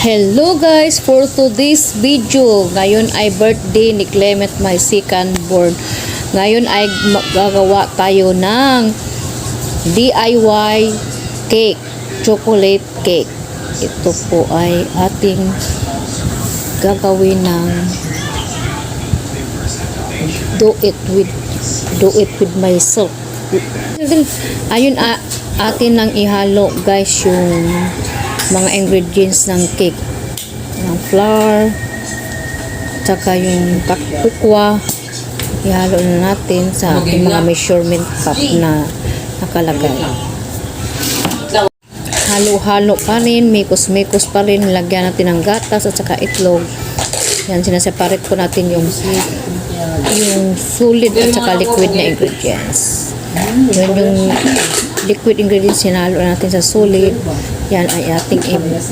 Hello guys, for today's video, ngayon ay birthday ni Clement, my second born. Ngayon ay gagawa tayo ng DIY cake, chocolate cake. Ito po ay ating gagawin ng do it with myself. Ayun, atin lang ihalo guys yung mga ingredients ng cake, ng flour, tsaka yung takpukwa. Ihalo na natin sa ating mga measurement cup na nakalagay. Halo-halo pa rin, mikos-mikos pa rin, lagyan natin ng gatas at saka itlog. Yan, sinaseparate po natin yung solid at saka liquid na ingredients. Yun yung liquid ingredients, sinalo natin sa solid. Yan ay ating i-mix